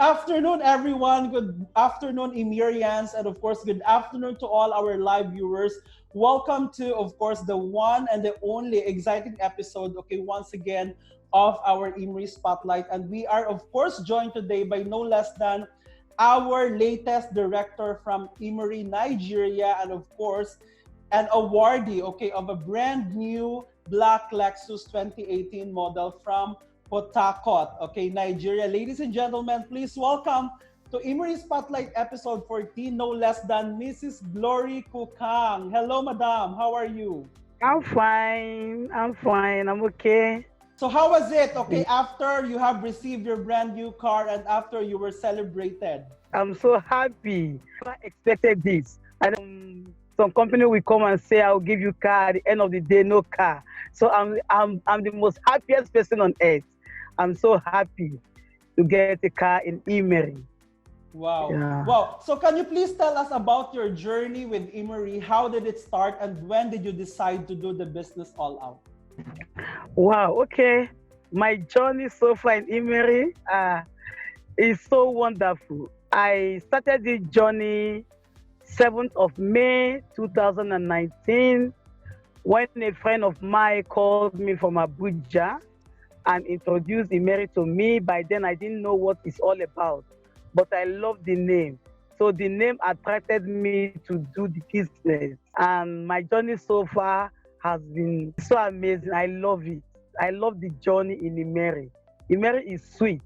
afternoon, everyone. Good afternoon, Immerians, and of course, good afternoon to all our live viewers. Welcome to, of course, the one and the only exciting episode, once again, of our Immeri Spotlight. And we are, of course, joined today by no less than our latest director from Immeri, Nigeria, and of course, an awardee, of a brand new black Lexus 2018 model from Port Harcourt, Nigeria. Ladies and gentlemen, please welcome to Immeri Spotlight episode 14, no less than Mrs. Glory Kukang. Hello, madam. How are you? I'm fine. I'm okay. So how was it, after you have received your brand new car and after you were celebrated? I'm so happy. I expected this. And some company will come and say, I'll give you car. At the end of the day, no car. So I'm the most happiest person on earth. I'm so happy to get a car in Immeri. Wow. Yeah. Wow. So can you please tell us about your journey with Immeri? How did it start and when did you decide to do the business all out? Wow. Okay. My journey so far in Immeri is so wonderful. I started this journey 7th of May 2019 when a friend of mine called me from Abuja and introduced Immeri to me. By then, I didn't know what it's all about, but I loved the name. So the name attracted me to do the business. And my journey so far has been so amazing. I love it. I love the journey in Immeri. Immeri is sweet.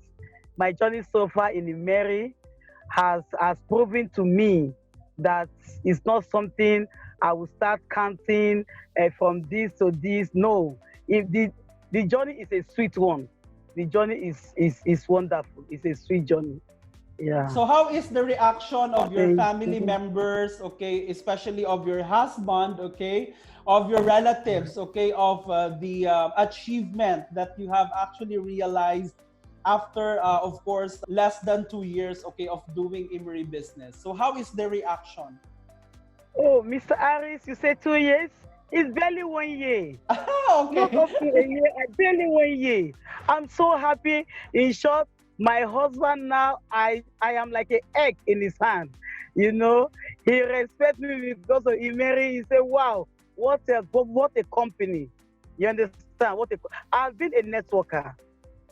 My journey so far in Immeri has proven to me that it's not something I will start counting from this to this. No, if the journey is a sweet one. The journey is wonderful. It's a sweet journey. Yeah. So how is the reaction of your family members, especially of your husband, of your relatives, of the achievement that you have actually realized after, of course, less than 2 years, of doing Immeri business? So how is the reaction? Oh, Mr. Harris, you said 2 years? It's barely 1 year. Okay. Not up to a year, barely 1 year. I'm so happy. In short, my husband now, I am like an egg in his hand. You know, he respects me because of Immeri. He said, wow, what a company. You understand? I've been a networker.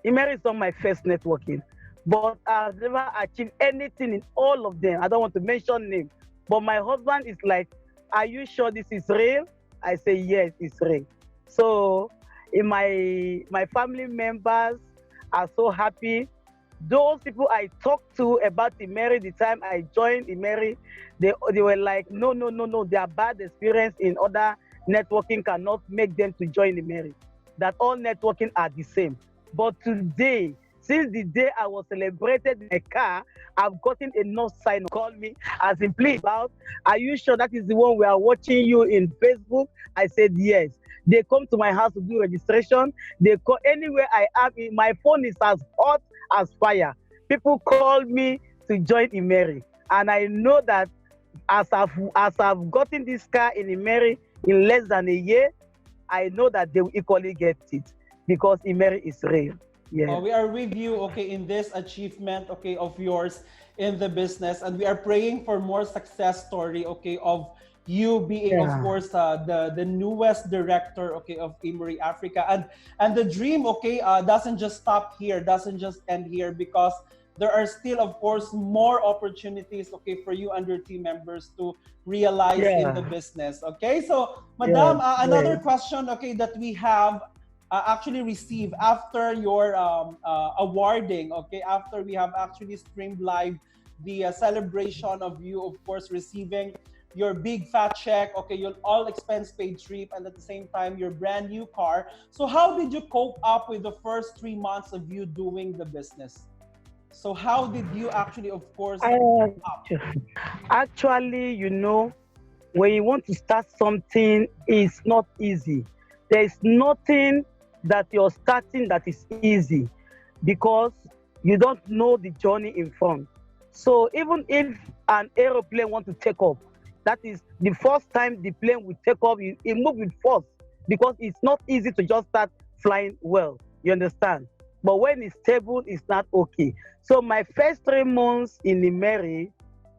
Immeri is not my first networking, but I've never achieved anything in all of them. I don't want to mention names, but my husband is like, are you sure this is real? I say, yes, it's real. So in my family members are so happy. Those people I talked to about Immeri, the time I joined Immeri, they were like, no, their bad experience in other networking cannot make them to join Immeri. That all networking are the same. But today, since the day I was celebrated in a car, I've gotten enough sign call me as in please about, are you sure that is the one we are watching you in Facebook? I said yes. They come to my house to do registration. They call anywhere I am. My phone is as hot as fire. People call me to join Immeri. And I know that as I've gotten this car in Immeri in less than a year, I know that they will equally get it because Immeri is real. Yeah. We are with you, in this achievement, of yours in the business, and we are praying for more success story, of you being, of course, the newest director, of Immeri Africa, and the dream, doesn't just stop here, doesn't just end here, because there are still, of course, more opportunities, for you and your team members to realize in the business. So, Madam, another question, that we have actually received after your awarding, after we have actually streamed live the celebration of you, of course, receiving your big fat check, your all expense paid trip, and at the same time, your brand new car. So how did you cope up with the first 3 months of you doing the business? So how did you actually, of course, cope up? Actually, when you want to start something, it's not easy. There's nothing that you're starting that is easy because you don't know the journey in front. So even if an aeroplane wants to take off, that is the first time the plane will take off, it moves with force because it's not easy to just start flying well. You understand? but when it's stable, it's not okay. So my first 3 months in Immeri,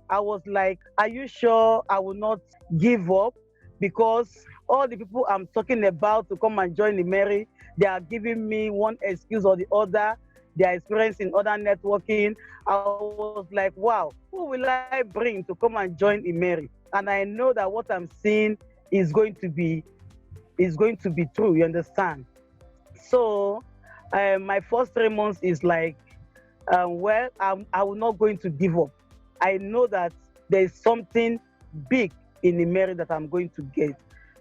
I was like, are you sure I will not give up? Because all the people I'm talking about to come and join Immeri, they are giving me one excuse or the other. They are experiencing other networking. I was like, wow, who will I bring to come and join Immeri? And I know that what I'm seeing is going to be true. You understand? So my first 3 months is like, well, I will not going to give up. I know that there is something big in Immeri that I'm going to get.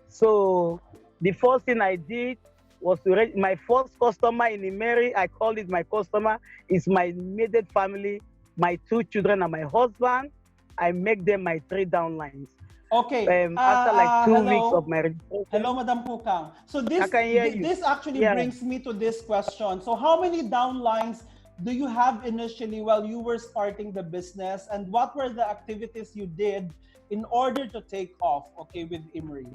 So the first thing I did was to my first customer in Immeri. I call it my customer. Is my immediate family, my 2 children and my husband. I make them my 3 downlines. Okay. After like 2 weeks Hello. of my registration. Hello, Madam Kukang. So I can hear you. this actually brings me to this question. So how many downlines do you have initially while you were starting the business, and what were the activities you did in order to take off, okay, with Immeri?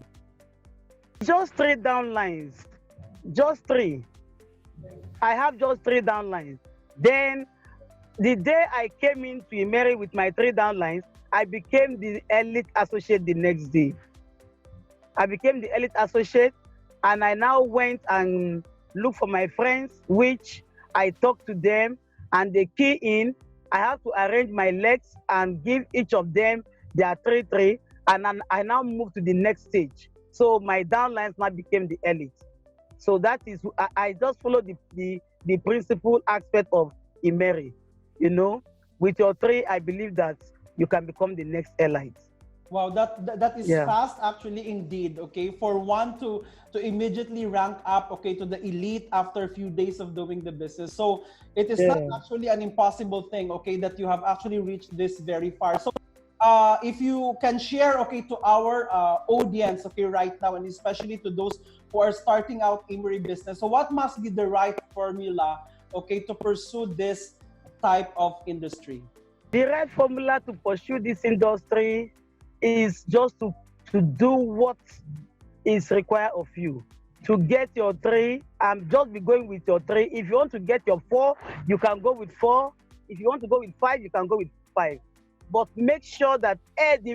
Just 3 downlines. Just 3. I have just 3 downlines. Then the day I came into Immeri with my 3 downlines, I became the elite associate the next day. I became the elite associate, and I now went and looked for my friends, which I talked to them, and they key in. I have to arrange my legs and give each of them their 3, and then I now move to the next stage. So my downlines now became the elite. So that is, I just follow the principal aspect of Immeri. You know, with your 3, I believe that you can become the next elite. Wow, that is fast actually indeed, okay? For one to immediately rank up, okay, to the elite after a few days of doing the business. So it is not actually an impossible thing, okay, that you have actually reached this very far. So if you can share, okay, to our audience, okay, right now, and especially to those who are starting out Immeri business. So what must be the right formula, okay, to pursue this type of industry? The right formula to pursue this industry is just to do what is required of you. To get your 3, and just be going with your 3. If you want to get your 4, you can go with 4. If you want to go with 5, you can go with 5. But make sure that the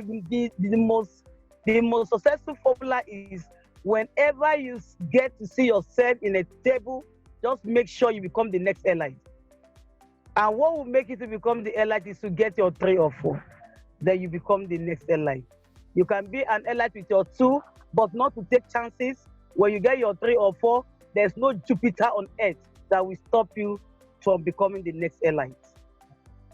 most successful formula is whenever you get to see yourself in a table, just make sure you become the next elite. And what will make you to become the elite is to get your 3 or 4. Then you become the next elite. You can be an elite with your 2, but not to take chances. When you get your 3 or 4, there's no Jupiter on earth that will stop you from becoming the next elite.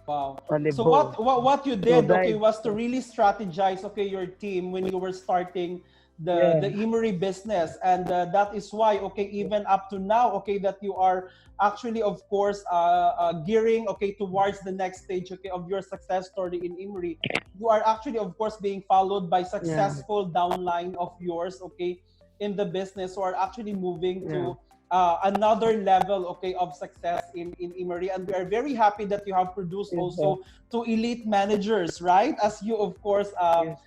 Wow. So what you did, okay, was to really strategize, okay, your team when you were starting the Immeri business, and that is why, okay, even up to now, okay, that you are actually, of course, gearing, okay, towards the next stage, okay, of your success story in Immeri. You are actually, of course, being followed by successful downline of yours, okay, in the business, who are actually moving to another level, okay, of success in Immeri. And we are very happy that you have produced also 2 elite managers, right? As you, of course, rank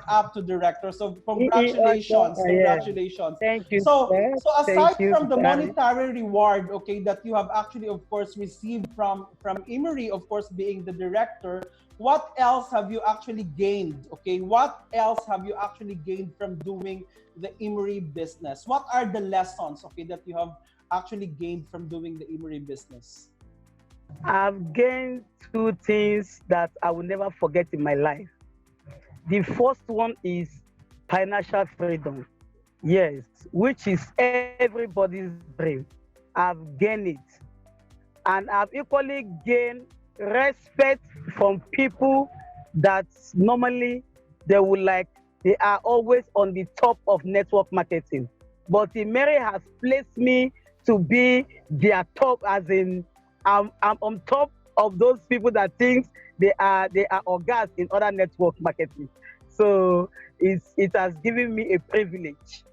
up to director. So congratulations, congratulations. Thank you. So aside from the monetary reward, okay, that you have actually, of course, received from Immeri, of course, being the director, what else have you actually gained? Okay, what else have you actually gained from doing the Immeri business? What are the lessons, okay, that you have actually gained from doing the Immeri business? I've gained 2 things that I will never forget in my life. The first one is financial freedom. Yes, which is everybody's dream. I've gained it. And I've equally gained respect from people that normally they are always on the top of network marketing. But Immeri has placed me to be their top, as in I'm on top of those people that think they are orgas in other network marketing. So it has given me a privilege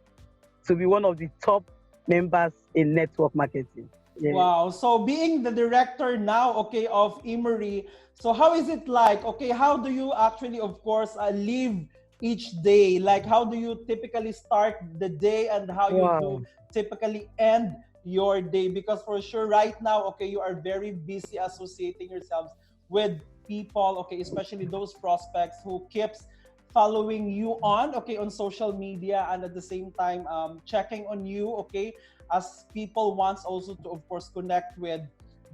to be one of the top members in network marketing. Yeah. Wow. So being the director now, okay, of Immeri, so how is it like? Okay, how do you actually, of course, live each day? Like, how do you typically start the day, and how you do typically end your day? Because for sure right now, okay, you are very busy associating yourselves with people, okay, especially those prospects who keeps following you on social media, and at the same time checking on you, okay, as people wants also to of course connect with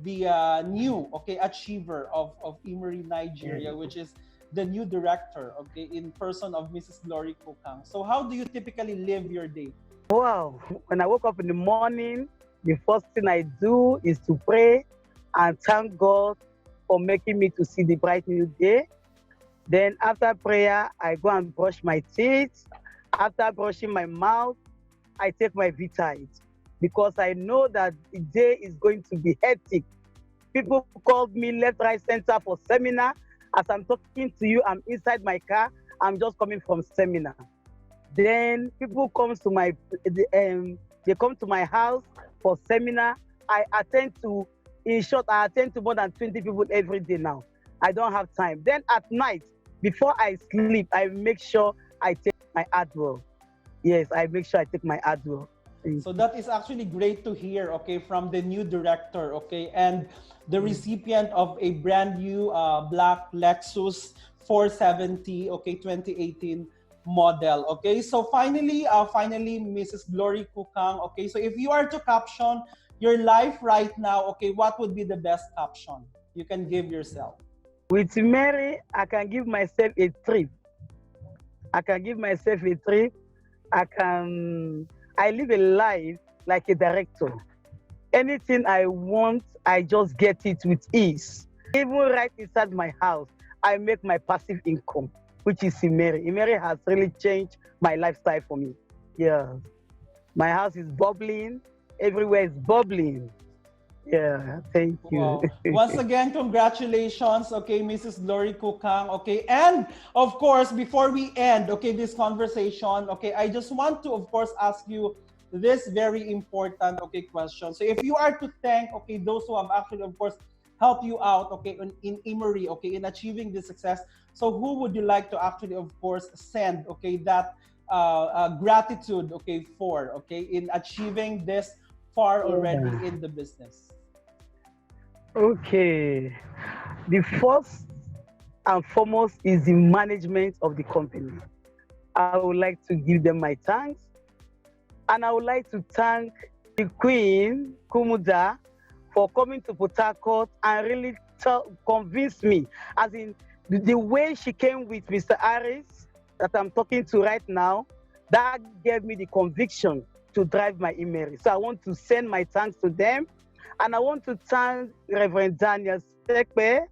the new achiever of Immeri Nigeria, which is the new director, okay, in person of Mrs. Glory Kukang. So how do you typically live your day? Wow. When I wake up in the morning, the first thing I do is to pray and thank God for making me to see the bright new day. Then after prayer, I go and brush my teeth. After brushing my mouth, I take my Vitaid because I know that the day is going to be hectic. People called me left, right, center for seminar. As I'm talking to you, I'm inside my car. I'm just coming from seminar. Then people comes to they come to my house for seminar. I attend to, in short, I attend to more than 20 people every day now. I don't have time. Then at night, before I sleep, I make sure I take my Advil. Yes, I make sure I take my Advil. So that is actually great to hear, okay, from the new director, okay, and the recipient of a brand new black Lexus 470, okay, 2018 model, okay. So finally, Mrs. Glory Kukang, okay. So if you are to caption your life right now, okay, what would be the best caption you can give yourself? With Immeri, I can give myself a trip. I can give myself a trip. I live a life like a director. Anything I want, I just get it with ease. Even right inside my house, I make my passive income, which is Immeri. Immeri has really changed my lifestyle for me. Yeah. My house is bubbling. Everywhere is bubbling. Yeah, thank you. Wow. Once again, congratulations, okay, Mrs. Glory Kukang, okay. And of course, before we end, okay, this conversation, okay, I just want to, of course, ask you this very important, okay, question. So if you are to thank, okay, those who have actually, of course, helped you out, okay, in Immeri, okay, in achieving this success, so who would you like to actually, of course, send, okay, that gratitude, okay, for, okay, in achieving this far already in the business? Okay. The first and foremost is the management of the company. I would like to give them my thanks. And I would like to thank the Queen, Kumuda, for coming to Port Harcourt and really convince me. As in, the way she came with Mr. Harris, that I'm talking to right now, that gave me the conviction to drive my Immeri. So I want to send my thanks to them. And I want to thank Reverend Daniel Sekpe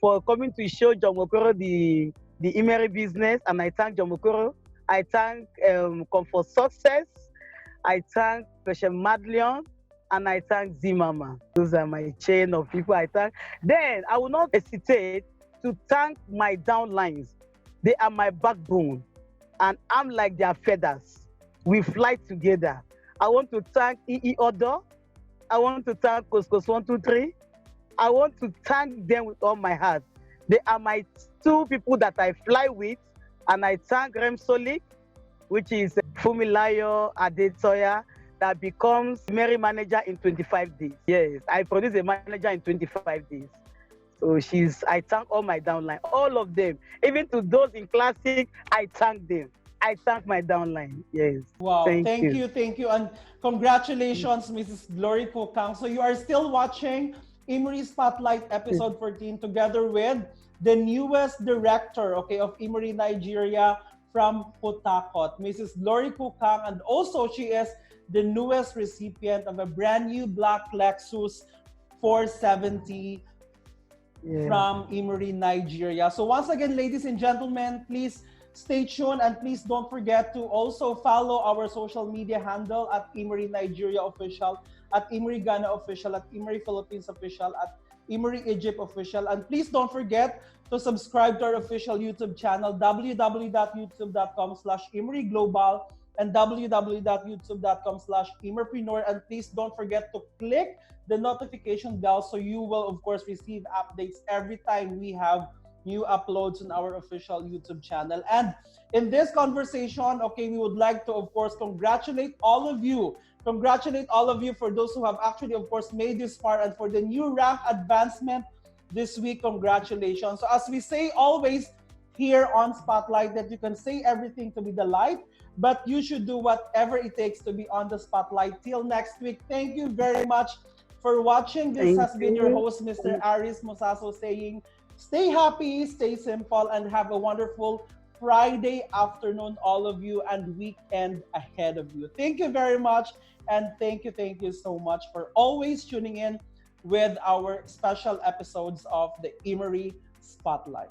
for coming to show John Mokoro the Immeri business. And I thank John Mokoro. I thank Comfort Success. I thank Special Madeleine. And I thank Zimama. Those are my chain of people I thank. Then I will not hesitate to thank my downlines. They are my backbone. And I'm like their feathers. We fly together. I want to thank Odo. I want to thank Couscous 123. I want to thank them with all my heart. They are my two people that I fly with. And I thank Rem Solik, which is Fumilayo Adetoya, that becomes Immeri manager in 25 days. Yes, I produce a manager in 25 days. So I thank all my downline, all of them. Even to those in classic, I thank them. I thank my downline. Yes. Wow. Thank you. And congratulations, Mrs. Glory Kukang. So you are still watching Immeri Spotlight episode 14 together with the newest director, okay, of Immeri Nigeria from Port Harcourt, Mrs. Glory Kukang, and also she is the newest recipient of a brand new black Lexus 470 from Immeri Nigeria. So once again, ladies and gentlemen, please stay tuned and please don't forget to also follow our social media handle at Immeri Nigeria Official, at Immeri Ghana Official, at Immeri Philippines Official, at Immeri Egypt Official. And please don't forget to subscribe to our official YouTube channel, www.youtube.com/Immeri Global and www.youtube.com/Immerpreneur. And please don't forget to click the notification bell so you will, of course, receive updates every time we have new uploads on our official YouTube channel. And in this conversation, okay, we would like to, of course, congratulate all of you congratulate all of you for those who have actually, of course, made this far, and for the new rank advancement this week. Congratulations. So as we say always here on Spotlight, that you can say everything to be the light, but you should do whatever it takes to be on the spotlight. Till next week, thank you very much for watching. This Thank has been your you. host, Mr. Aris Mosaso, saying stay happy, stay simple, and have a wonderful Friday afternoon, all of you, and weekend ahead of you. Thank you very much. And thank you so much for always tuning in with our special episodes of the Immeri Spotlight.